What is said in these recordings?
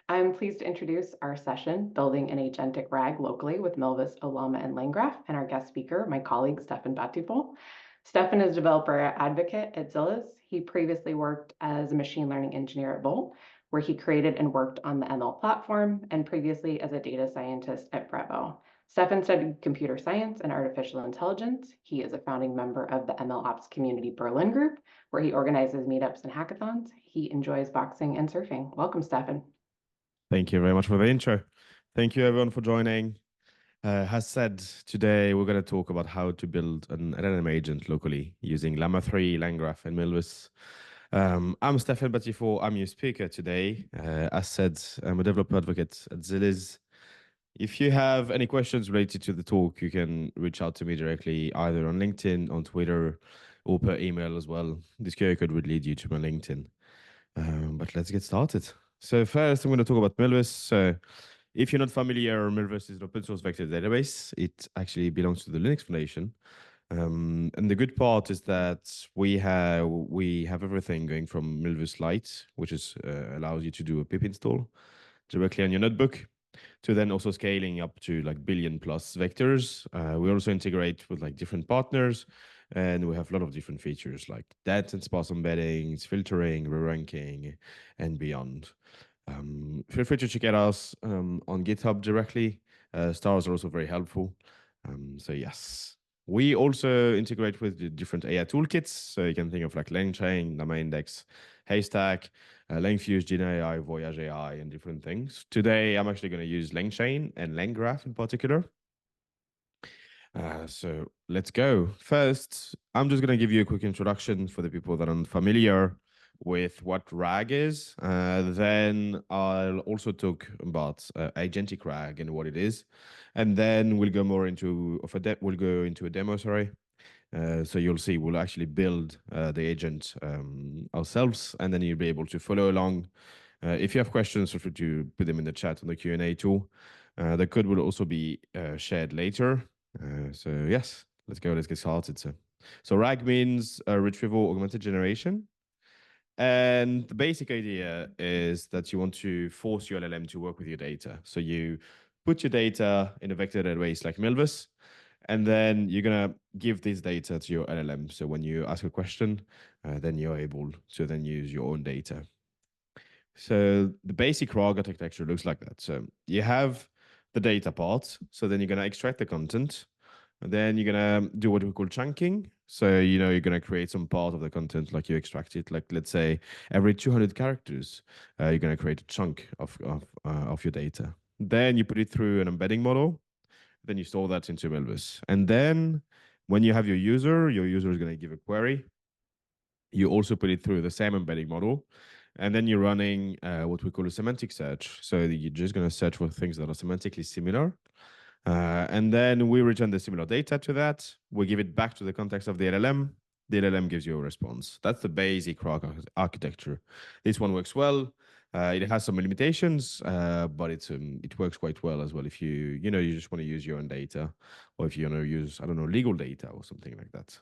I'm pleased to introduce our session, Building an Agentic RAG Locally with Milvus, Ollama, and LangGraph, and our guest speaker, my colleague, Stefan Batufol. Stefan is a developer advocate at Zilliz. He previously worked as a machine learning engineer at Volt, where he created and worked on the ML platform, and previously as a data scientist at Brevo. Stefan studied computer science and artificial intelligence. He is a founding member of the ML Ops Community Berlin group, where he organizes meetups and hackathons. He enjoys boxing and surfing. Welcome, Stefan. Thank you very much for the intro. Thank you everyone for joining. As said, today we're going to talk about how to build an LLM agent locally using Llama 3, LangGraph, and Milvus. I'm Stefan Batufol. I'm your speaker today. As said, I'm a developer advocate at Zilliz. If you have any questions related to the talk, you can reach out to me directly either on LinkedIn, on Twitter, or per email as well. This QR code would lead you to my LinkedIn. But let's get started. So first, I'm going to talk about Milvus. So if you're not familiar, Milvus is an open source vector database. It actually belongs to the Linux Foundation. And the good part is that we have everything going from Milvus Lite, which is allows you to do a pip install directly on your notebook, to then also scaling up to like billion plus vectors. We also integrate with like different partners, and we have a lot of different features like dense and sparse embeddings, filtering, re-ranking, and beyond. Feel free to check out us on GitHub directly. Stars are also very helpful. So yes. We also integrate with the different AI toolkits. So you can think of like Langchain, Llama Index, Haystack, LangFuse, GenAI, Voyage AI, and different things. Today, I'm actually going to use Langchain and LangGraph in particular. So let's go. First, I'm just going to give you a quick introduction for the people that aren't familiar with what RAG is. Then I'll also talk about Agentic RAG and what it is, and then we'll go more into a demo. Sorry. So you'll see we'll actually build the agent ourselves, and then you'll be able to follow along. If you have questions, feel free to put them in the chat on the Q&A tool. The code will also be shared later. So yes, let's go. Let's get started. So RAG means retrieval augmented generation. And the basic idea is that you want to force your LLM to work with your data. So you put your data in a vector database like Milvus, and then you're going to give this data to your LLM. So when you ask a question, then you're able to then use your own data. So the basic RAG architecture looks like that. So you have the data part. So then you're going to extract the content. And then you're going to do what we call chunking. So, you're going to create some part of the content, like you extract it. Like, let's say every 200 characters, you're going to create a chunk of your data. Then you put it through an embedding model. Then you store that into Milvus. And then when you have your user is going to give a query. You also put it through the same embedding model. And then you're running what we call a semantic search. So you're just going to search for things that are semantically similar. And then we return the similar data to that. We give it back to the context of the LLM. The LLM gives you a response. That's the basic RAG architecture. This one works well. It has some limitations, but it works quite well as well. If you just want to use your own data, or if you want to use, I don't know, legal data or something like that.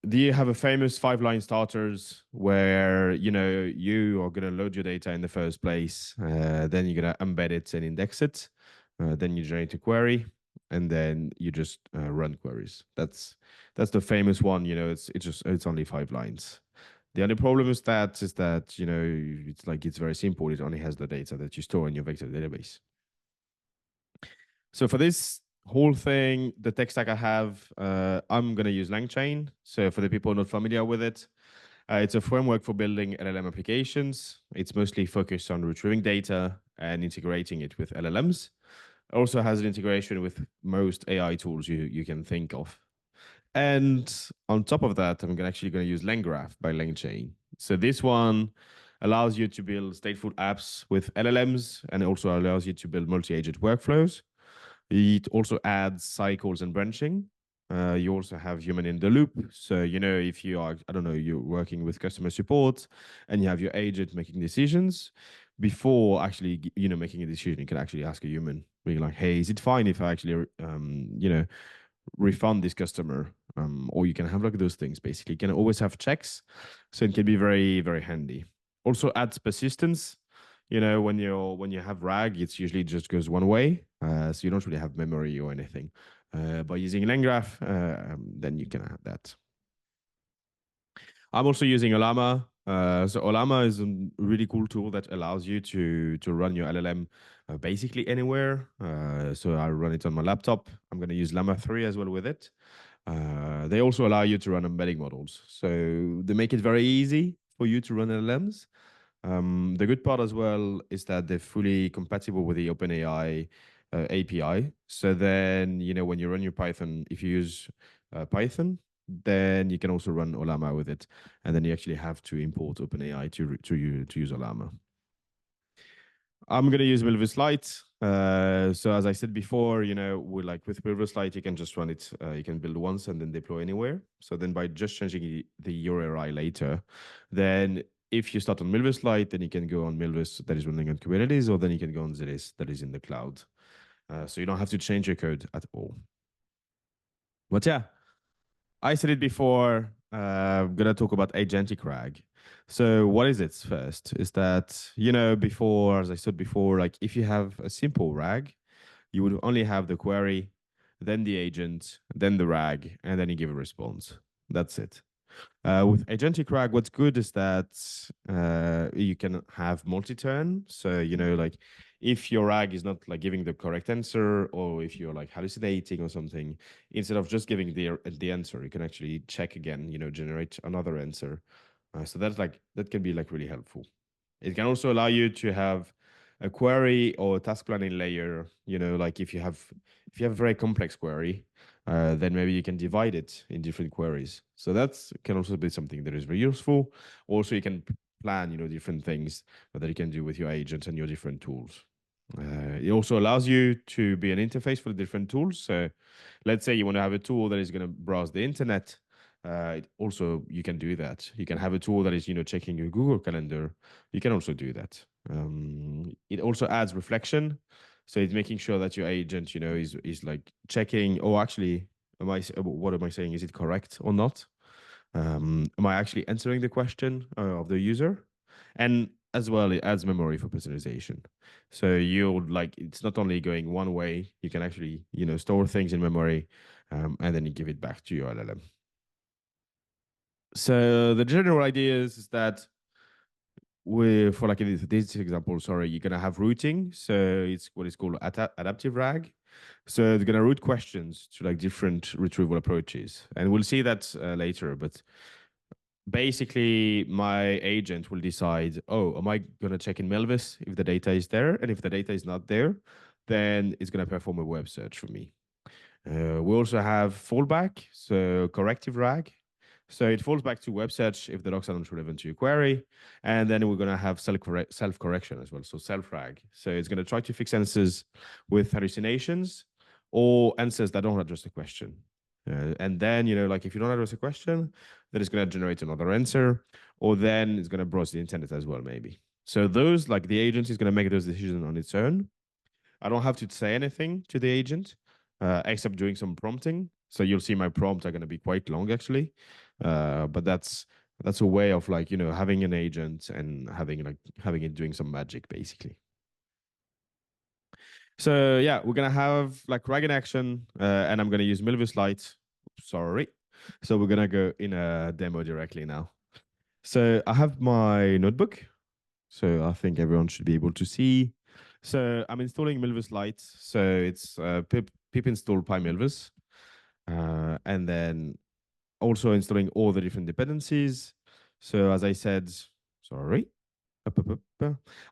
Do you have a famous 5-line starters where you are going to load your data in the first place, then you're going to embed it and index it, then you generate a query, and then you just run queries. That's the famous one. It's only 5 lines. The only problem is that it's very simple. It only has the data that you store in your vector database. So for this whole thing, the tech stack I have, I'm going to use Langchain. So for the people not familiar with it, it's a framework for building LLM applications. It's mostly focused on retrieving data and integrating it with LLMs. It also has an integration with most AI tools you can think of. And on top of that, I'm actually going to use LangGraph by Langchain. So this one allows you to build stateful apps with LLMs, and it also allows you to build multi-agent workflows. It also adds cycles and branching. You also have human in the loop. So, if you are, I don't know, you're working with customer support and you have your agent making decisions, before actually, making a decision, you can actually ask a human, being like, hey, is it fine if I actually, refund this customer? Or you can have like those things, basically. You can always have checks. So it can be very, very handy. Also adds persistence. when you have RAG, it's usually just goes one way, so you don't really have memory or anything. By using LangGraph, then you can have that. I'm also using Ollama. So Ollama is a really cool tool that allows you to run your LLM basically anywhere. So I run it on my laptop. I'm going to use Llama 3 as well with it. They also allow you to run embedding models. So they make it very easy for you to run LLMs. The good part as well is that they're fully compatible with the OpenAI API. So then, when you run your Python, if you use Python, then you can also run Ollama with it, and then you actually have to import OpenAI to use Ollama. I'm gonna use Milvus Lite. So as I said before, with Milvus Lite, you can just run it. You can build once and then deploy anywhere. So then by just changing the URI later, then if you start on Milvus Lite, then you can go on Milvus that is running on Kubernetes, or then you can go on Zelis that is in the cloud. So you don't have to change your code at all. But yeah, I said it before. I'm gonna talk about Agentic RAG. So what is it first? Is that, before, as I said before, like if you have a simple RAG, you would only have the query, then the agent, then the RAG, and then you give a response. That's it. With Agentic RAG, what's good is that you can have multi-turn. So, like if your RAG is not like giving the correct answer, or if you're like hallucinating or something, instead of just giving the answer, you can actually check again, generate another answer. So that can be like really helpful. It can also allow you to have a query or task planning layer. Like if you have a very complex query, then maybe you can divide it in different queries. So that can also be something that is very useful. Also, you can plan, different things that you can do with your agents and your different tools. It also allows you to be an interface for the different tools. So let's say you want to have a tool that is going to browse the internet. Also, you can do that. You can have a tool that is, checking your Google Calendar. You can also do that. It also adds reflection. So it's making sure that your agent, is like checking, oh, actually, what am I saying? Is it correct or not? Am I actually answering the question of the user? And as well, it adds memory for personalization. So it's not only going one way, you can actually, store things in memory, and then you give it back to your LLM. So the general idea is that for like in this example, sorry, you're gonna have routing. So it's what is called adaptive RAG. So it's gonna route questions to like different retrieval approaches, and we'll see that later. But basically, my agent will decide, oh, am I gonna check in Milvus if the data is there, and if the data is not there, then it's gonna perform a web search for me. We also have fallback, so corrective RAG. So it falls back to web search if the docs are not relevant to your query. And then we're going to have self-correction as well, so self-RAG. So it's going to try to fix answers with hallucinations or answers that don't address the question. And then, like if you don't address a question, then it's going to generate another answer, or then it's going to browse the internet as well, maybe. So those, like the agent is going to make those decisions on its own. I don't have to say anything to the agent, except doing some prompting. So you'll see my prompts are going to be quite long, actually. But that's a way of like having an agent and having it doing some magic, basically. So yeah, we're gonna have like RAG in action, and I'm gonna use Milvus Lite. Sorry. So we're gonna go in a demo directly now. So I have my notebook. So I think everyone should be able to see. So I'm installing Milvus Lite. So it's pip install PyMilvus, and then also installing all the different dependencies. So as I said, sorry,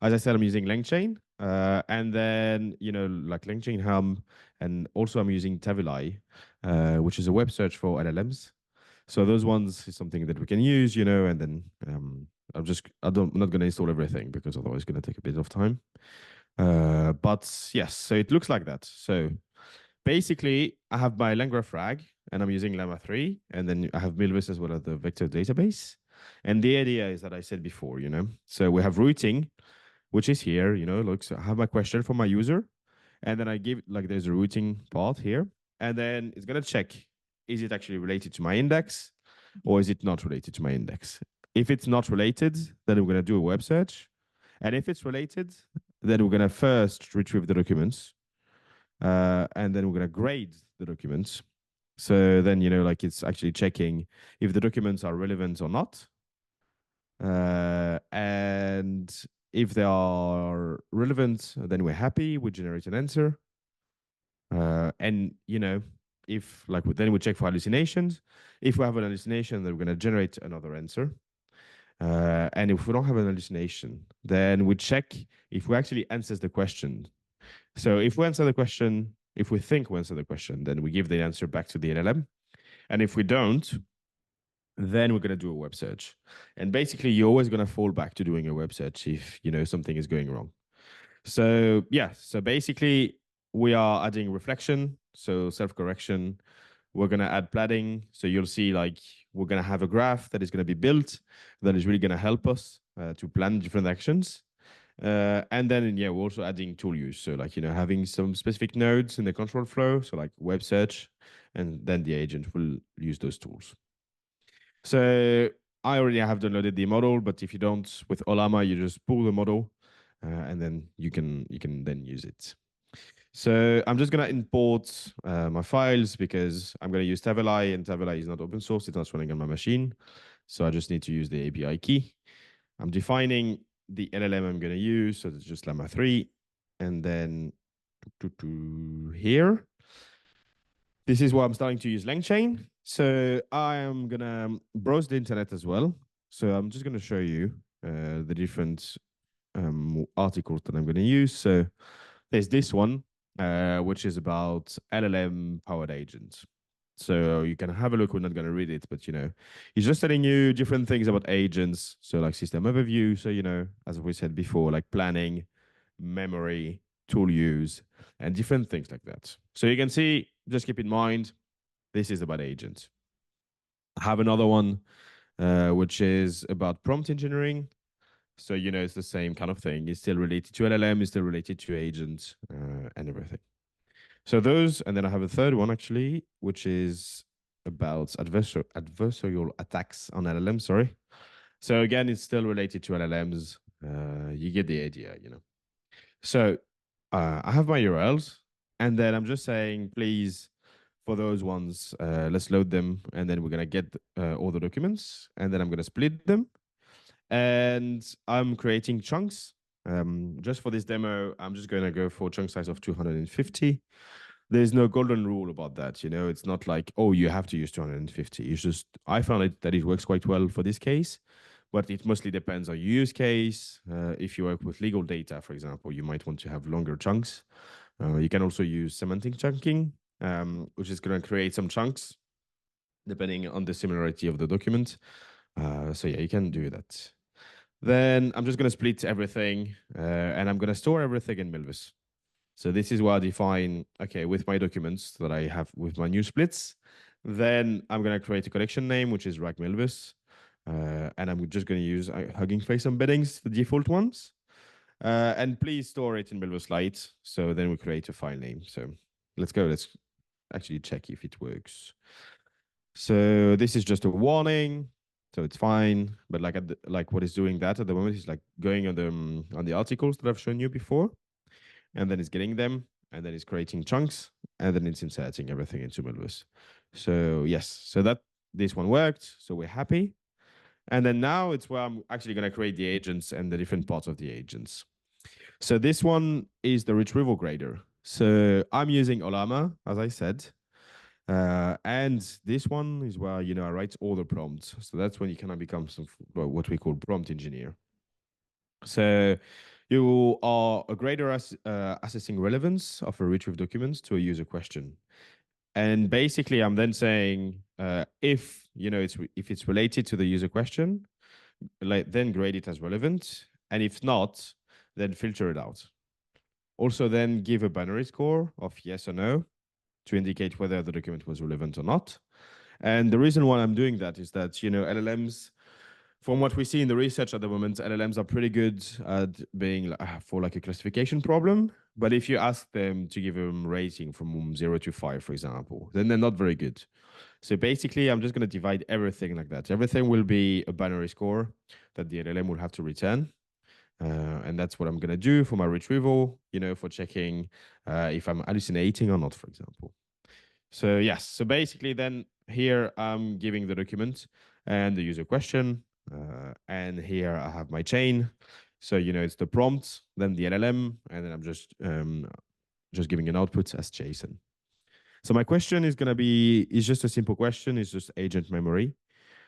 as I said, I'm using Langchain, and then like Langchain Helm, and also I'm using Tavilai, which is a web search for LLMs. So those ones is something that we can use, and then I'm not going to install everything because otherwise it's going to take a bit of time. But yes, so it looks like that. So basically, I have my LangGraph RAG, and I'm using Llama 3, and then I have Milvus as well as the vector database. And the idea is that I said before, so we have routing, which is here, look, so I have my question for my user, and then I give like there's a routing part here, and then it's gonna check, is it actually related to my index, or is it not related to my index? If it's not related, then we're gonna do a web search, And if it's related, then we're going to first retrieve the documents, and then we're going to grade the documents. So then, like it's actually checking if the documents are relevant or not. And if they are relevant, then we're happy, we generate an answer. And if then we check for hallucinations. If we have an hallucination, then we're going to generate another answer. And if we don't have an hallucination, then we check if we actually answers the question. So if we answer the question, if we think we answer the question, then we give the answer back to the LLM. And if we don't, then we're going to do a web search. And basically, you're always going to fall back to doing a web search if something is going wrong. So yeah, so basically we are adding reflection, so self-correction. We're going to add planning. So you'll see we're going to have a graph that is going to be built that is really going to help us to plan different actions. And then, we're also adding tool use. So having some specific nodes in the control flow. So like web search, and then the agent will use those tools. So I already have downloaded the model, but if you don't, with Ollama, you just pull the model, and then you can then use it. So I'm just gonna import my files because I'm gonna use Tavelai, and Tavelai is not open source; it's not running on my machine. So I just need to use the API key. I'm defining the LLM I'm gonna use, so it's just Llama 3, and then to here. This is why I'm starting to use Langchain. So I am gonna browse the internet as well. So I'm just gonna show you the different articles that I'm gonna use. So there's this one, which is about LLM powered agents. So you can have a look. We're not going to read it, but he's just telling you different things about agents. So like system overview. So as we said before, like planning, memory, tool use, and different things like that. So you can see, just keep in mind, this is about agents. I have another one, which is about prompt engineering. So, it's the same kind of thing. It's still related to LLM, it's still related to agents, and everything. So those, and then I have a third one actually, which is about adversarial attacks on LLM, sorry. So again, it's still related to LLMs. You get the idea, So I have my URLs, and then I'm just saying, please, for those ones, let's load them, and then we're gonna get all the documents, and then I'm gonna split them, and I'm creating chunks. Just for this demo, I'm just gonna go for chunk size of 250. There's no golden rule about that, It's not like, oh, you have to use 250. It's just I found that it works quite well for this case, but it mostly depends on your use case. If you work with legal data, for example, you might want to have longer chunks. You can also use semantic chunking, which is going to create some chunks depending on the similarity of the document. So yeah, you can do that. Then I'm just going to split everything, and I'm going to store everything in Milvus. So this is where I define, okay, with my documents that I have with my new splits, then I'm going to create a collection name, which is RAG Milvus. And I'm just going to use Hugging Face embeddings, the default ones. And please store it in Milvus Lite. So then we create a file name. So let's go. Let's actually check if it works. So this is just a warning. So it's fine. But like what is doing that at the moment is like going on the articles that I've shown you before. And then it's getting them, and then it's creating chunks, and then it's inserting everything into Milvus. So yes, so this one worked. So we're happy. And then now it's where I'm actually going to create the agents and the different parts of the agents. So this one is the retrieval grader. So I'm using Ollama, as I said. And this one is where, I write all the prompts. So that's when you kind of become what we call prompt engineer. So you are a grader assessing relevance of a retrieved documents to a user question. And basically, I'm then saying if if it's related to the user question, then grade it as relevant, and if not, then filter it out. Also, then give a binary score of yes or no to indicate whether the document was relevant or not. And the reason why I'm doing that is that LLMs, from what we see in the research at the moment, LLMs are pretty good at being for like a classification problem. But if you ask them to give them rating from 0 to 5, for example, then they're not very good. So basically, I'm just going to divide everything like that. Everything will be a binary score that the LLM will have to return. And that's what I'm going to do for my retrieval, for checking if I'm hallucinating or not, for example. So yes, so basically then here I'm giving the document and the user question. And here I have my chain. So, it's the prompt, then the LLM, and then I'm just giving an output as JSON. So my question is going to be, is just a simple question. It's just agent memory.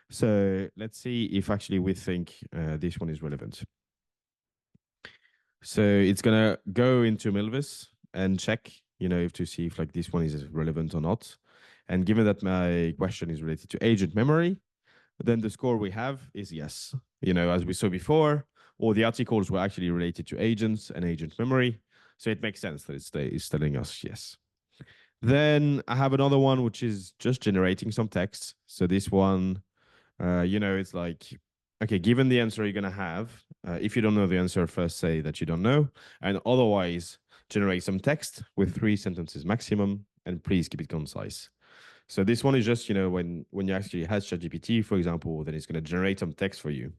So let's see if actually we think this one is relevant. So it's going to go into Milvus and check, if to see if like this one is relevant or not. And given that my question is related to agent memory, then the score we have is yes. As we saw before, all the articles were actually related to agents and agent memory. So it makes sense that it's telling us yes. Then I have another one, which is just generating some text. So this one, it's like, okay, given the answer you're going to have, if you don't know the answer, first say that you don't know. And otherwise, generate some text with 3 sentences maximum. And please keep it concise. So this one is just, when you actually has ChatGPT, for example, then it's going to generate some text for you.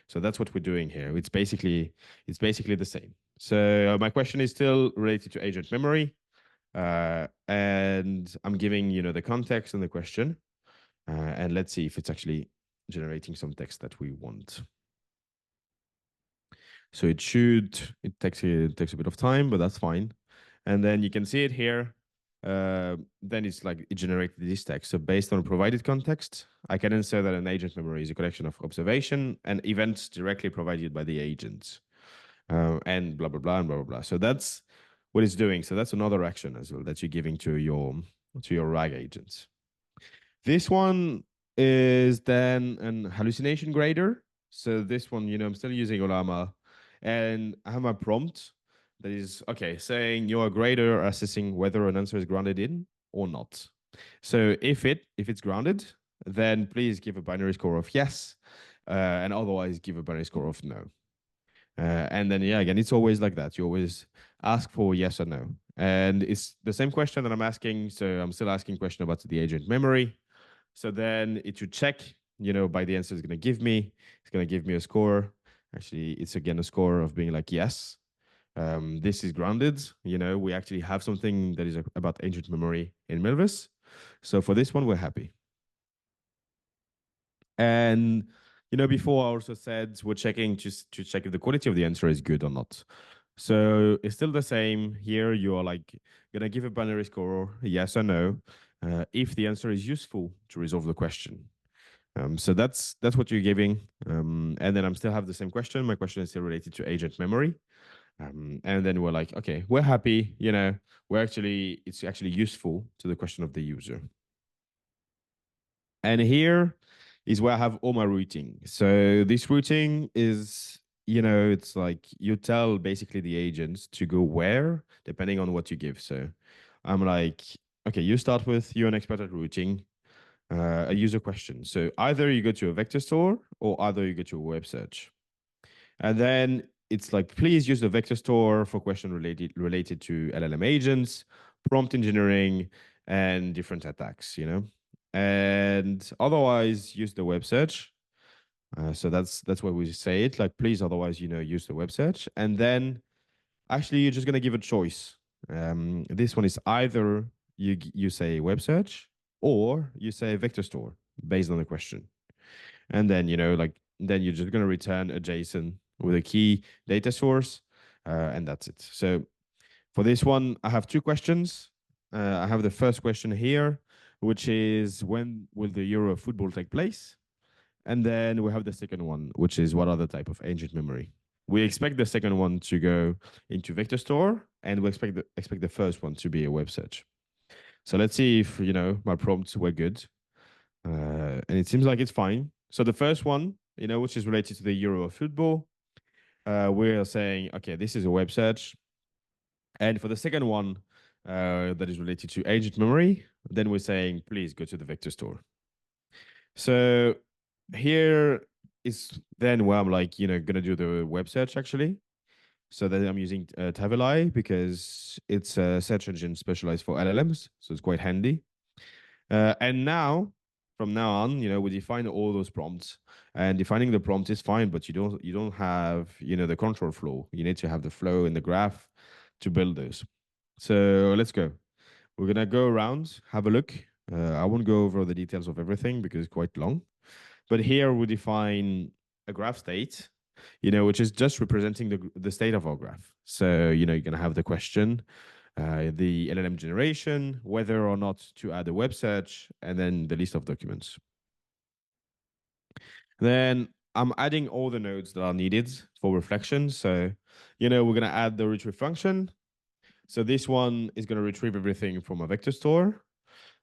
So that's what we're doing here. It's basically the same. So my question is still related to agent memory. And I'm giving, the context and the question. And let's see if it's actually generating some text that we want. So it takes a bit of time, but that's fine. And then you can see it here. Then it's like it generated this text. So based on provided context, I can insert that an agent memory is a collection of observation and events directly provided by the agent. And blah, blah, blah, and blah, blah, blah. So that's what it's doing. So that's another action as well that you're giving to your RAG agents. This one is then an hallucination grader. So this one, I'm still using Ollama, and I have my prompt that is okay, saying you're a grader assessing whether an answer is grounded in or not. So if it's grounded, then please give a binary score of yes, and otherwise give a binary score of no. And then again, it's always like that. You always ask for yes or no, and it's the same question that I'm asking. So I'm still asking question about the agent memory. So then it should check, by the answer it's going to give me. It's going to give me a score. Actually, it's again a score of being like, yes, this is grounded. We actually have something that is about agent memory in Milvus. So for this one, we're happy. And, before I also said we're checking just to check if the quality of the answer is good or not. So it's still the same here. You are like going to give a binary score, yes or no, if the answer is useful to resolve the question. So that's what you're giving. And then I'm still have the same question. My question is still related to agent memory. And then we're like, okay, we're happy. It's actually useful to the question of the user. And here is where I have all my routing. So this routing is, it's like you tell basically the agents to go where, depending on what you give. So I'm like, okay, you start with you're an expert at routing. A user question. So either you go to a vector store or either you go to a web search. And then it's like, please use the vector store for question related to LLM agents, prompt engineering, and different attacks, And otherwise use the web search. So that's why we say it. Like, please, otherwise, use the web search. And then actually you're just gonna give a choice. This one is either you say web search or you say vector store based on the question. And then, then you're just going to return a JSON with a key data source. And that's it. So for this one, I have 2 questions. I have the first question here, which is when will the Euro football take place? And then we have the second one, which is what other type of agent memory? We expect the second one to go into vector store, and we expect the first one to be a web search. So let's see if my prompts were good, and it seems like it's fine. So the first one, which is related to the Euro of football, we're saying, okay, this is a web search. And for the second one, that is related to agent memory, then we're saying, please go to the vector store. So here is then where I'm like, gonna do the web search actually. So then I'm using Tavilai because it's a search engine specialized for LLMs, so it's quite handy. And now from now on, we define all those prompts, and defining the prompt is fine, but you don't have, the control flow. You need to have the flow in the graph to build those. So let's go. We're gonna go around, have a look. I won't go over the details of everything because it's quite long. But here we define a graph state, which is just representing the state of our graph. So, you're going to have the question, the LLM generation, whether or not to add a web search, and then the list of documents. Then I'm adding all the nodes that are needed for reflection. So, we're going to add the retrieve function. So this one is going to retrieve everything from a vector store.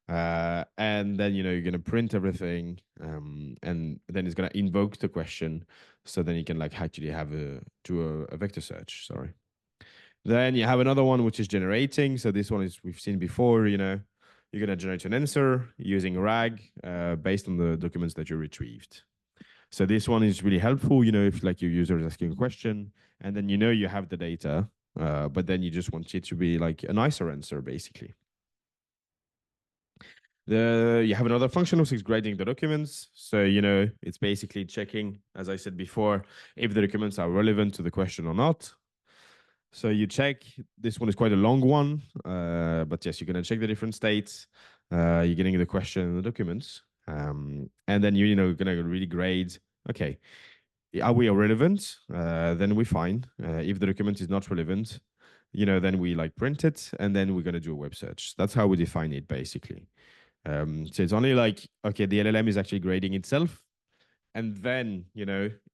And then you're gonna print everything, and then it's gonna invoke the question, so then you can actually have a vector search. Sorry. Then you have another one which is generating. So this one is we've seen before. You're gonna generate an answer using RAG based on the documents that you retrieved. So this one is really helpful. If your user is asking a question, and then you have the data, but then you just want it to be like a nicer answer, basically. You have another function which is grading the documents. So, it's basically checking, as I said before, if the documents are relevant to the question or not. So you check, this one is quite a long one, but yes, you're going to check the different states. You're getting the question and the documents. And then you're going to really grade, okay, are we relevant? Then we find. If the document is not relevant, then we print it, and then we're going to do a web search. That's how we define it, basically. So it's only okay, the LLM is actually grading itself. And then,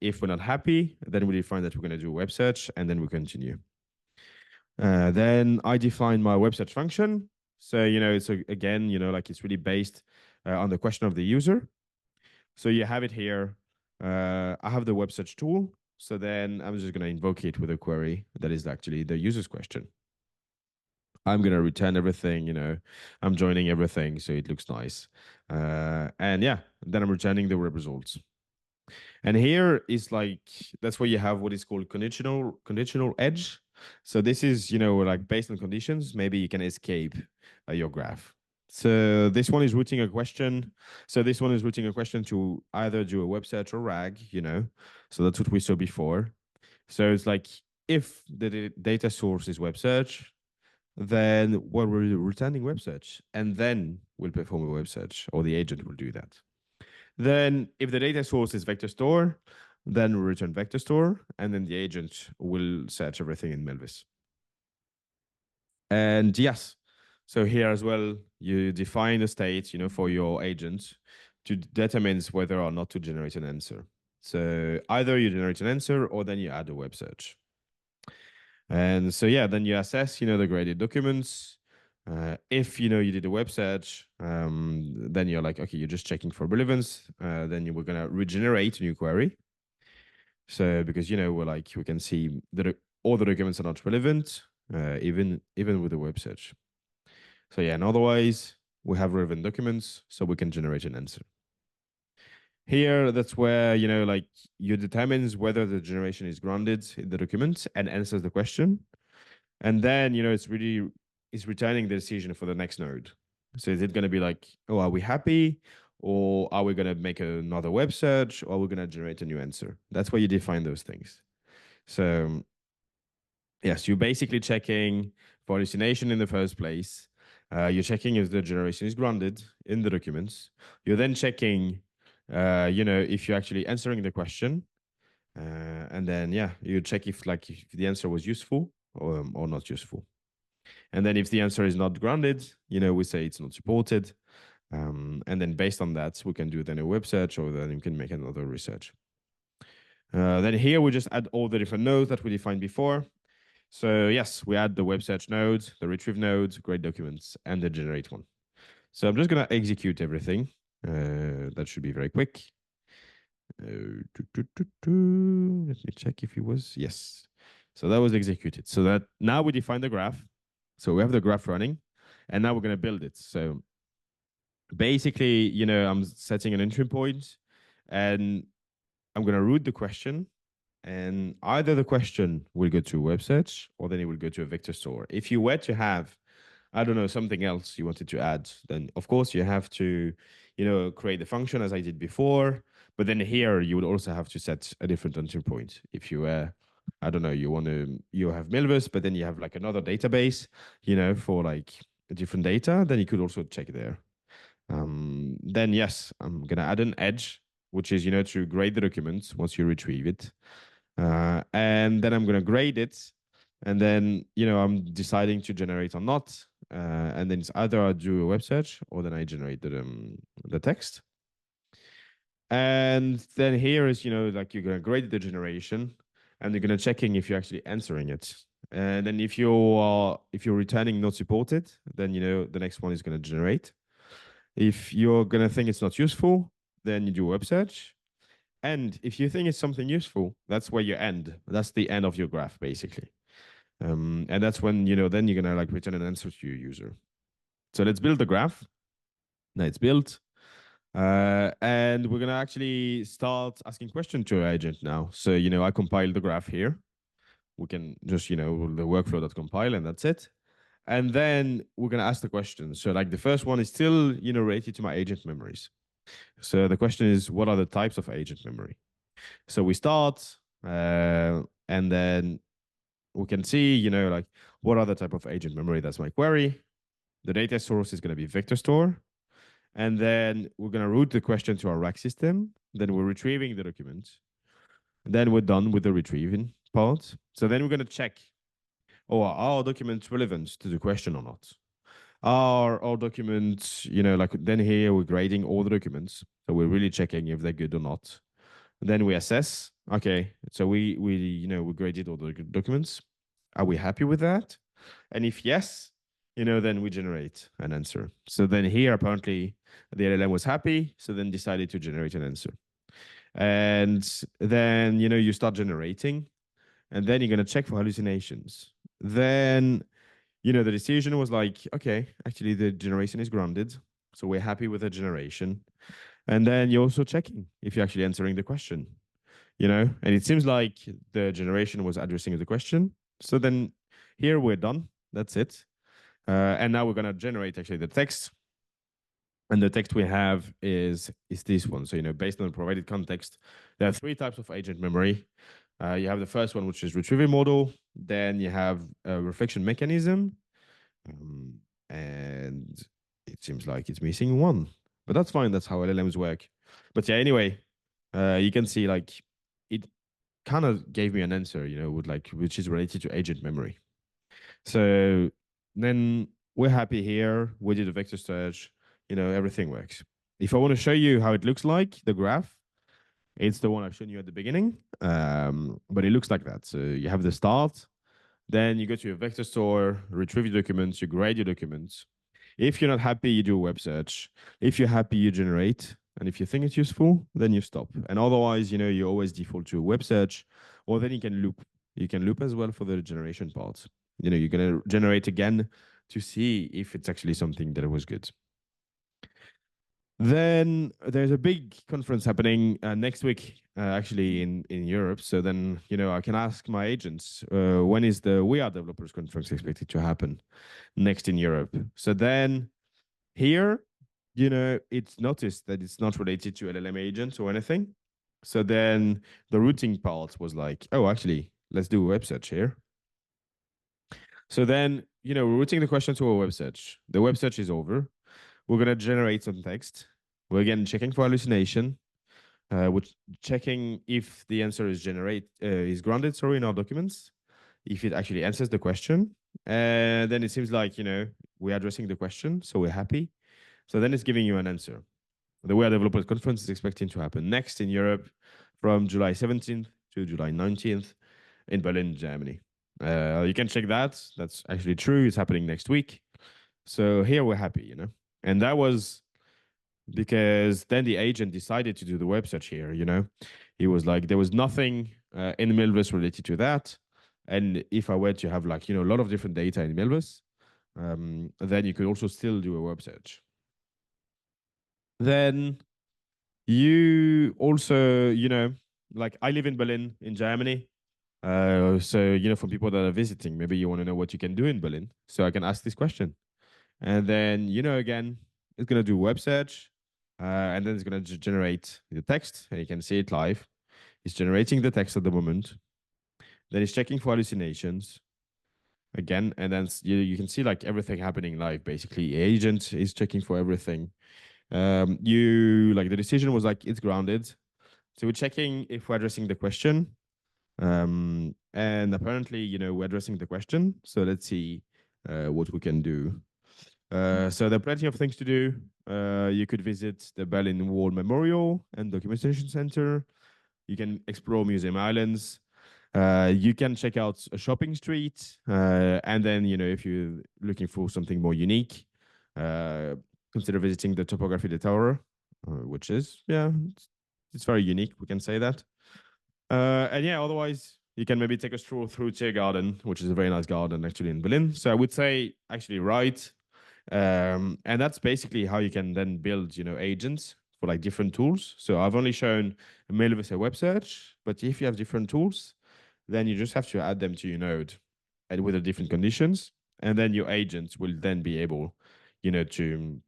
if we're not happy, then we define that we're going to do a web search, and then we continue. Then I define my web search function. So, it's again, it's really based on the question of the user. So you have it here. I have the web search tool. So then I'm just going to invoke it with a query that is actually the user's question. I'm going to return everything, I'm joining everything so it looks nice. And yeah, then I'm returning the web results. And here is that's where you have what is called conditional edge. So this is, based on conditions, maybe you can escape your graph. So this one is routing a question. So this one is routing a question to either do a web search or RAG, So that's what we saw before. So it's if the data source is web search, then we're returning web search, and then we'll perform a web search, or the agent will do that. Then if the data source is vector store, then we return vector store, and then the agent will search everything in Milvus. And yes, so here as well, you define a state, for your agent to determine whether or not to generate an answer. So either you generate an answer, or then you add a web search. And so, yeah, then you assess, the graded documents. If, you did a web search, then you're okay, you're just checking for relevance. Then we're going to regenerate a new query. So because, we can see that all the documents are not relevant, even with a web search. So yeah, and otherwise we have relevant documents, so we can generate an answer. Here, that's where, you determines whether the generation is grounded in the document and answers the question. And then, it's returning the decision for the next node. So is it going to be oh, are we happy? Or are we going to make another web search? Or are we going to generate a new answer? That's where you define those things. So yes, you're basically checking for hallucination in the first place. You're checking if the generation is grounded in the documents. You're then checking if you're actually answering the question, and then yeah, you check if the answer was useful or not useful. And then if the answer is not grounded, we say it's not supported. And then based on that, we can do then a web search, or then you can make another research. Then here we just add all the different nodes that we defined before. So yes, we add the web search node, the retrieve node, grade documents, and the generate one. So I'm just going to execute everything. That should be very quick. Let me check if it was. Yes. So that was executed. So that now we define the graph. So we have the graph running, and now we're going to build it. So basically, I'm setting an entry point, and I'm going to route the question. And either the question will go to a web search, or then it will go to a vector store. If you were to have, I don't know, something else you wanted to add, then of course you have to create the function as I did before. But then here you would also have to set a different entry point. If you I don't know, you have Milvus, but then you have like another database, for like different data, then you could also check there. Then yes, I'm gonna add an edge, which is to grade the documents once you retrieve it. And then I'm gonna grade it, and then I'm deciding to generate or not. And then it's either I do a web search or then I generate the text. And then here is like you're gonna grade the generation, and you're gonna checking if you're actually answering it. And then if you're returning not supported, then the next one is gonna generate. If you're gonna think it's not useful, then you do a web search. And if you think it's something useful, that's where you end. That's the end of your graph, basically. And that's when then you're gonna like return an answer to your user. So let's build the graph. Now it's built. And we're gonna actually start asking questions to our agent now. So I compile the graph here. We can just the workflow.compile, and that's it. And then we're gonna ask the question. So like the first one is still related to my agent memories. So the question is, what are the types of agent memory? So we start, and then we can see like what are the type of agent memory. That's my query. The data source is going to be vector store. And then we're going to route the question to our RAG system. Then we're retrieving the document. Then we're done with the retrieving part. So then we're going to check, are our documents relevant to the question or not? Are our documents, like then here we're grading all the documents. So we're really checking if they're good or not. Then we assess. Okay, so we graded all the documents. Are we happy with that? And if yes, then we generate an answer. So then here, apparently, the LLM was happy, so then decided to generate an answer. And then, you start generating, and then you're going to check for hallucinations. Then, the decision was like, okay, actually, the generation is grounded. So we're happy with the generation. And then you're also checking if you're actually answering the question, and it seems like the generation was addressing the question. So then here we're done. That's it. And now we're going to generate actually the text. And the text we have is this one. So, based on the provided context, there are three types of agent memory. You have the first one, which is retrieval model. Then you have a reflection mechanism. And it seems like it's missing one. But that's fine. That's how LLMs work. But yeah, anyway, you can see like it kind of gave me an answer, which is related to agent memory. So then we're happy here. We did a vector search, everything works. If I want to show you how it looks like, the graph, it's the one I've shown you at the beginning. But it looks like that. So you have the start, then you go to your vector store, retrieve your documents, you grade your documents. If you're not happy, you do a web search. If you're happy, you generate. And if you think it's useful, then you stop. And otherwise, you always default to a web search, or then you can loop. You can loop as well for the generation part. You're going to generate again to see if it's actually something that was good. Then there's a big conference happening next week, actually in Europe. So then, I can ask my agents, when is the We Are Developers conference expected to happen next in Europe? So then here, it's noticed that it's not related to LLM agents or anything. So then the routing part was like, oh, actually, let's do a web search here. So then, we're routing the question to a web search. The web search is over. We're going to generate some text. We're again checking for hallucination, which checking if the answer is grounded, in our documents, if it actually answers the question. And then it seems like, we're addressing the question, so we're happy. So then it's giving you an answer. The We Are Developers Conference is expecting to happen next in Europe from July 17th to July 19th in Berlin, Germany. You can check that. That's actually true. It's happening next week. So here we're happy, And that was because then the agent decided to do the web search here, He was like, there was nothing in Milvus related to that. And if I were to have like, a lot of different data in Milvus, then you could also still do a web search. Then you also, like I live in Berlin in Germany. So, for people that are visiting, maybe you want to know what you can do in Berlin. So I can ask this question. And then, again, it's going to do web search. and then it's going to generate the text, and you can see it live. It's generating the text at the moment. Then it's checking for hallucinations again, and then you can see like everything happening live. Basically, agent is checking for everything. You like the decision was like it's grounded, so we're checking if we're addressing the question. And apparently, we're addressing the question. So let's see what we can do. So there are plenty of things to do. You could visit the Berlin Wall Memorial and Documentation Center. You can explore museum islands. You can check out a shopping street. And then, if you're looking for something more unique, uh, consider visiting the Topography of the Tower, which is, it's very unique. We can say that. And yeah, otherwise, you can maybe take a stroll through Tiergarten, which is a very nice garden actually in Berlin. So I would say actually right. And that's basically how you can then build, agents for like different tools. So I've only shown Milvus a web search, but if you have different tools, then you just have to add them to your node and with the different conditions. And then your agents will then be able, to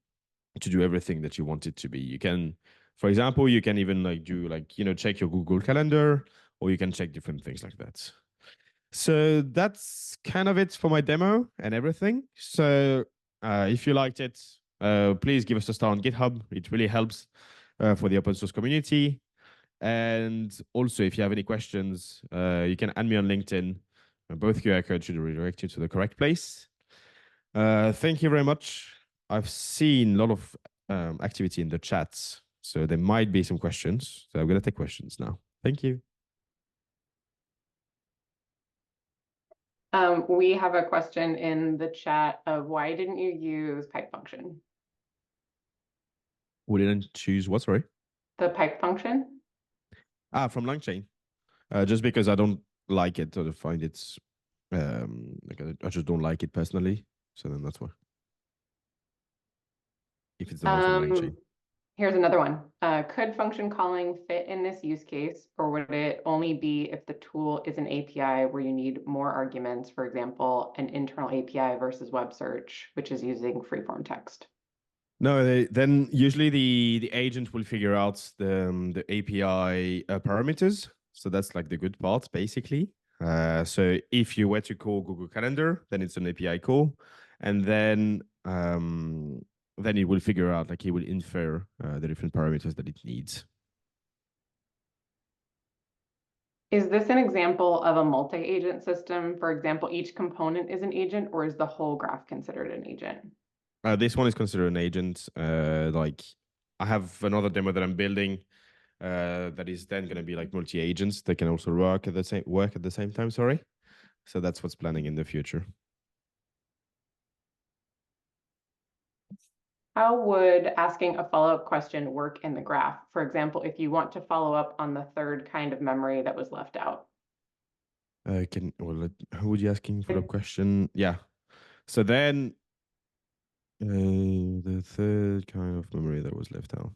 do everything that you want it to be. You can, for example, you can even like do like, check your Google Calendar, or you can check different things like that. So that's kind of it for my demo and everything. So if you liked it, please give us a star on GitHub. It really helps for the open source community. And also, if you have any questions, you can add me on LinkedIn. Both QR codes should redirect you to the correct place. Thank you very much. I've seen a lot of activity in the chats, so there might be some questions. So I'm going to take questions now. Thank you. We have a question in the chat of why didn't you use pipe function? We didn't choose what, sorry? The pipe function? From Langchain. Just because I don't like it or find it's like I just don't like it personally. So then that's why. If it's the one from Langchain. Here's another one. Could function calling fit in this use case, or would it only be if the tool is an API where you need more arguments, for example, an internal API versus web search, which is using freeform text? No, then usually the agent will figure out the API parameters. So that's like the good part, basically. So if you were to call Google Calendar, then it's an API call, and then it will figure out, like, it will infer the different parameters that it needs. Is this an example of a multi-agent system? For example, each component is an agent, or is the whole graph considered an agent? This one is considered an agent. Like, I have another demo that I'm building that is then going to be like multi-agents that can also work at the same time. Sorry. So that's what's planning in the future. How would asking a follow-up question work in the graph? For example, if you want to follow up on the third kind of memory that was left out. Who would you asking for the question? Yeah. So then the third kind of memory that was left out.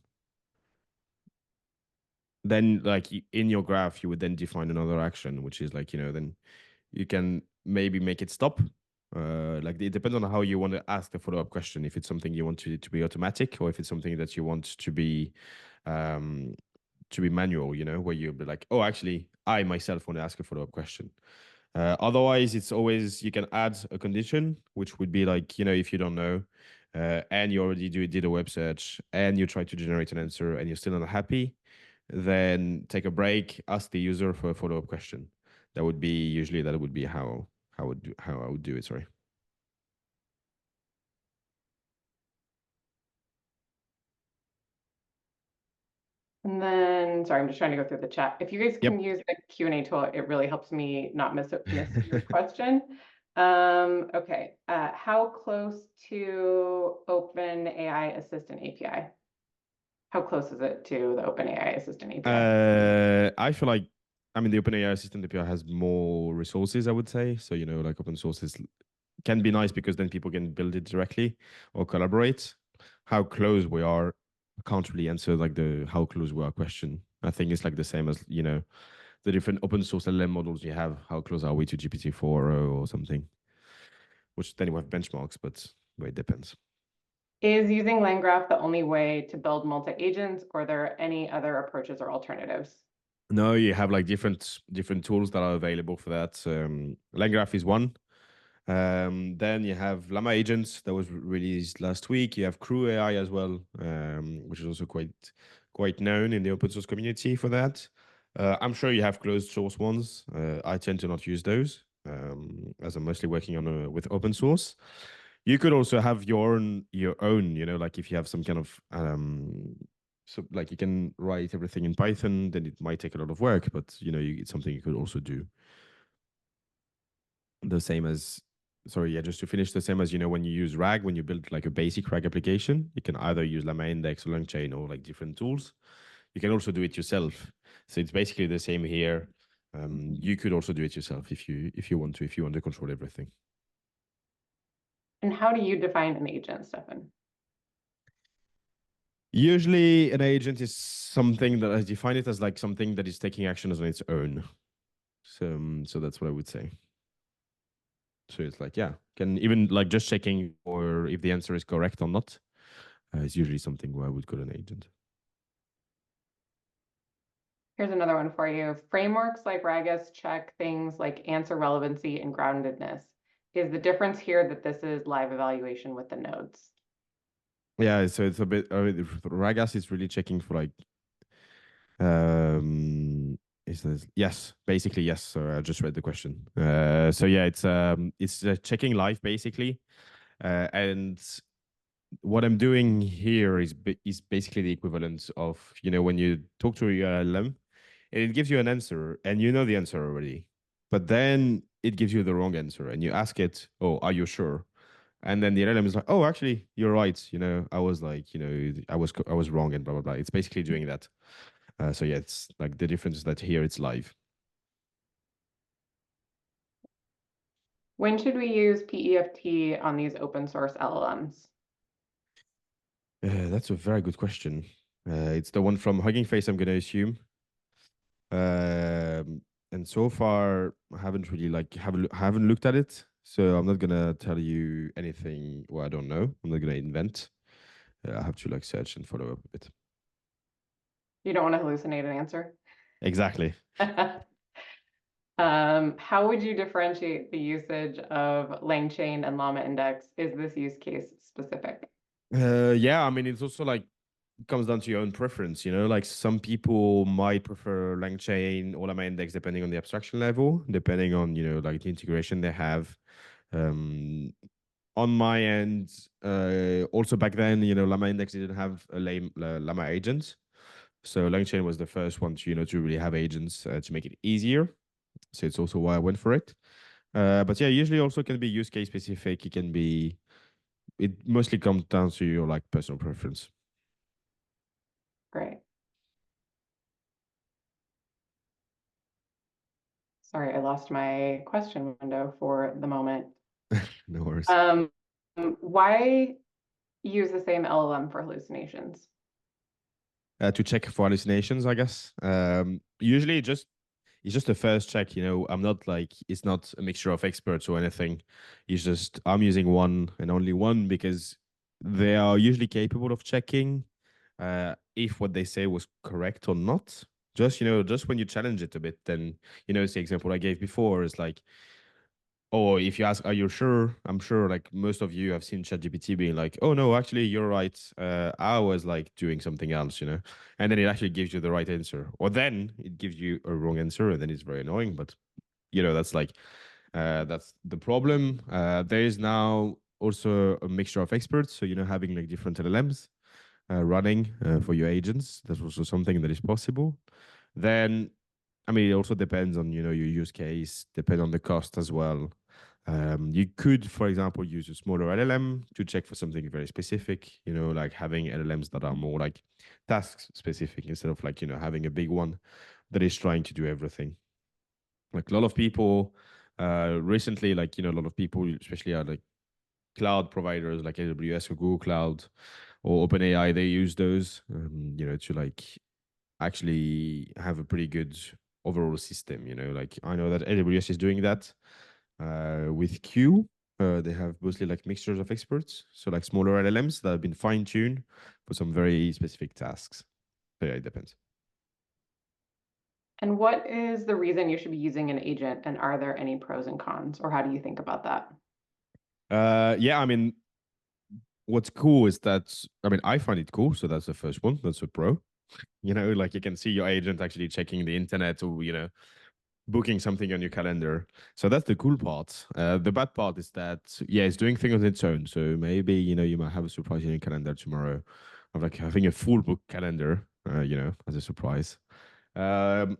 Then, like, in your graph, you would then define another action, which is like, then you can maybe make it stop. Like, it depends on how you want to ask the follow-up question. If it's something you want to be automatic, or if it's something that you want to be manual, where you'll be like, oh, actually, I myself want to ask a follow-up question. Otherwise, it's always, you can add a condition, which would be like, if you don't know, and you already did a web search, and you try to generate an answer, and you're still not happy, then take a break, ask the user for a follow-up question. That would be how I would do it. Sorry. And then, sorry, I'm just trying to go through the chat. If you guys can Yep. use the Q&A tool, it really helps me not miss your question. Okay, how close to OpenAI Assistant API? How close is it to the OpenAI Assistant API? I feel like, the OpenAI Assistant API has more resources, I would say. So, like, open sources can be nice because then people can build it directly or collaborate. How close we are, I can't really answer like the how close we are question. I think it's like the same as, the different open source LLM models you have. How close are we to GPT-4 or something? Which then you have benchmarks, but it depends. Is using LangGraph the only way to build multi-agents, or are there any other approaches or alternatives? No, you have like different tools that are available for that. LangGraph is one. Then you have Llama Agents that was released last week. You have Crew AI as well, which is also quite known in the open source community for that. I'm sure you have closed source ones. I tend to not use those, as I'm mostly working on with open source. You could also have your own, like if you have some kind of so like you can write everything in Python, then it might take a lot of work, but it's something you could also do the same as sorry, yeah, just to finish, the same as when you use RAG, when you build like a basic RAG application, you can either use Llama Index or Langchain or like different tools. You can also do it yourself. So it's basically the same here. You could also do it yourself if you want to control everything. And how do you define an agent, Stefan? Usually an agent is something that I define it as like something that is taking actions on its own. So that's what I would say. So it's like, yeah, can even like just checking or if the answer is correct or not is usually something where I would call an agent. Here's another one for you. Frameworks like Ragus check things like answer relevancy and groundedness. Is the difference here that this is live evaluation with the nodes? Yeah, so it's a bit. Ragas is really checking for like. Is this yes? Basically, yes. So I just read the question. So yeah, it's checking live basically, and what I'm doing here is basically the equivalent of when you talk to your LLM, and it gives you an answer, and you know the answer already, but then it gives you the wrong answer, and you ask it, "Oh, are you sure?" And then the LLM is like, "Oh, actually, you're right. I was like, I was wrong, and blah blah blah." It's basically doing that. So yeah, it's like the difference is that here it's live. When should we use PEFT on these open source LLMs? That's a very good question. It's the one from Hugging Face, I'm going to assume. Um, and so far, I haven't really haven't looked at it, so I'm not gonna tell you anything. Well, I don't know. I'm not gonna invent. I have to like search and follow up a bit. You don't want to hallucinate an answer. Exactly. How would you differentiate the usage of LangChain and Llama Index? Is this use case specific? Yeah, I mean, it's also like it comes down to your own preference. Like some people might prefer LangChain or Llama Index depending on the abstraction level, depending on like the integration they have. Um, on my end, also back then, Llama Index didn't have a Llama agent. So LangChain was the first one to really have agents to make it easier. So it's also why I went for it. But yeah, usually also can be use case specific. It mostly comes down to your like personal preference. Great. Sorry, I lost my question window for the moment. No worries. Um, why use the same LLM for hallucinations? To check for hallucinations, I guess. Usually it's just a first check. I'm not like it's not a mixture of experts or anything. It's just I'm using one and only one because they are usually capable of checking if what they say was correct or not. Just when you challenge it a bit, then it's the example I gave before is like, or if you ask, are you sure? I'm sure like most of you have seen ChatGPT being like, oh no, actually you're right. I was like doing something else. And then it actually gives you the right answer. Or then it gives you a wrong answer and then it's very annoying. But that's like that's the problem. There is now also a mixture of experts. So having like different LLMs running for your agents. That's also something that is possible. Then I mean, it also depends on your use case, depend on the cost as well. You could, for example, use a smaller LLM to check for something very specific. Like having LLMs that are more like task specific instead of like having a big one that is trying to do everything. Like a lot of people recently, like a lot of people, especially are like cloud providers like AWS or Google Cloud or OpenAI, they use those, to like actually have a pretty good overall system. Like I know that AWS is doing that with Q. They have mostly like mixtures of experts, so like smaller LLMs that have been fine-tuned for some very specific tasks. So yeah, it depends. And what is the reason you should be using an agent, and are there any pros and cons, or how do you think about that? Yeah, I mean, what's cool is that, I mean, I find it cool. So that's the first one. That's a pro. You know, like you can see your agent actually checking the internet or, you know, booking something on your calendar. So that's the cool part. The bad part is that, yeah, it's doing things on its own. So maybe, you know, you might have a surprise in your calendar tomorrow of like having a full book calendar, you know, as a surprise. Um,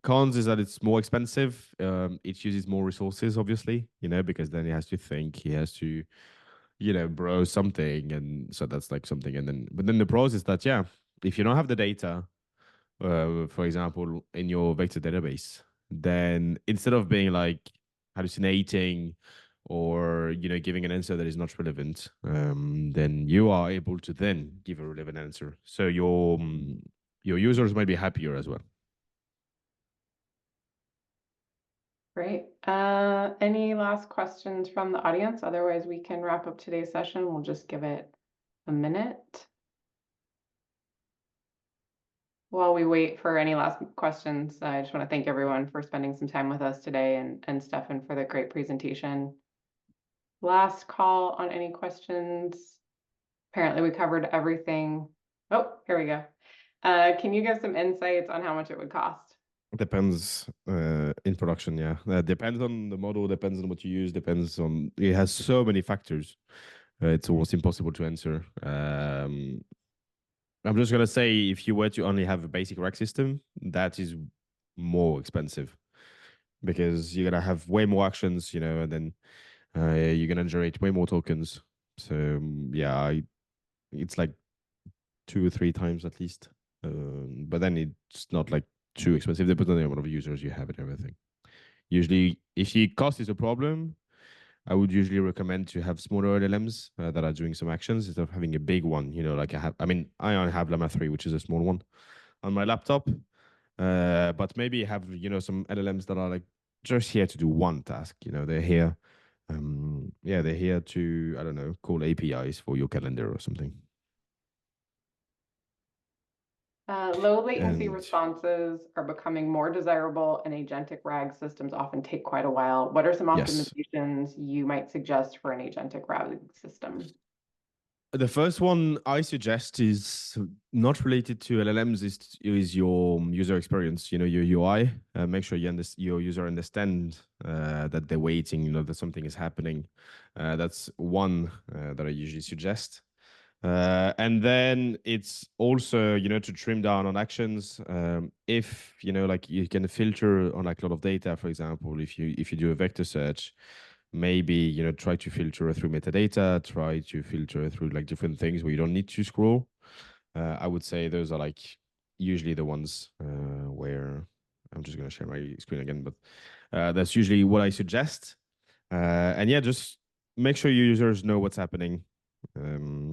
Cons is that it's more expensive. It uses more resources, obviously, you know, because then he has to think, he has to, you know, browse something. And so that's like something. And then, but then the pros is that, yeah, if you don't have the data, for example, in your vector database, then instead of being like hallucinating or you know giving an answer that is not relevant, then you are able to then give a relevant answer. So your users might be happier as well. Great. Any last questions from the audience? Otherwise, we can wrap up today's session. We'll just give it a minute. While we wait for any last questions, I just want to thank everyone for spending some time with us today, and Stefan for the great presentation. Last call on any questions. Apparently we covered everything. Oh, here we go. Can you give some insights on how much it would cost? Depends in production, yeah. Depends on the model, depends on what you use, depends on it has so many factors. It's almost impossible to answer. I'm just gonna say if you were to only have a basic rack system, that is more expensive because you're gonna have way more actions, you know, and then you're gonna generate way more tokens. So yeah, it's like 2 or 3 times at least. But then it's not like too expensive. Depends on the amount of users you have and everything. Usually, if the cost is a problem, I would usually recommend to have smaller LLMs that are doing some actions instead of having a big one. You know, like I mean, I only have Llama 3, which is a small one on my laptop. But maybe have, you know, some LLMs that are like just here to do one task. You know, they're here. Yeah, they're here to, I don't know, call APIs for your calendar or something. Low latency And responses are becoming more desirable, and agentic RAG systems often take quite a while. What are some yes, optimizations you might suggest for an agentic RAG system? the first one I suggest is not related to LLMs. Is your user experience. You know, your UI. Make sure your user understand that they're waiting. You know that something is happening. That's one that I usually suggest. And then it's also, you know, to trim down on actions. If you know, like you can filter on like a lot of data, for example, if you do a vector search, maybe you know try to filter through metadata, try to filter through like different things where you don't need to scroll. I would say those are like usually the ones where I'm just gonna share my screen again, but that's usually what I suggest. And yeah, just make sure your users know what's happening,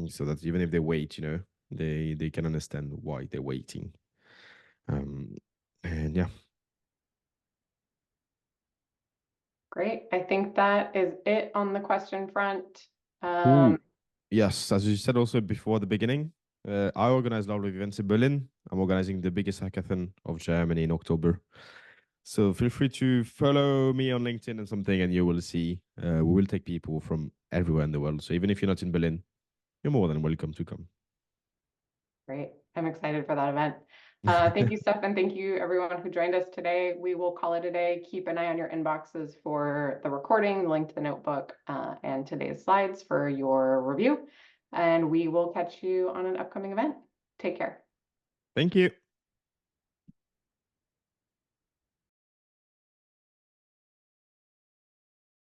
so that even if they wait, you know, they can understand why they're waiting. Um, and yeah. Great. I think that is it on the question front. Cool. Um, Yes, as you said also before the beginning, I organize a lot of events in Berlin. I'm organizing the biggest hackathon of Germany in October. So feel free to follow me on LinkedIn and something, and you will see we will take people from everywhere in the world. So even if you're not in Berlin, you're more than welcome to come. Great. I'm excited for that event. Thank you, Stefan. Thank you, everyone who joined us today. We will call it a day. Keep an eye on your inboxes for the recording, the link to the notebook, and today's slides for your review. And we will catch you on an upcoming event. Take care. Thank you.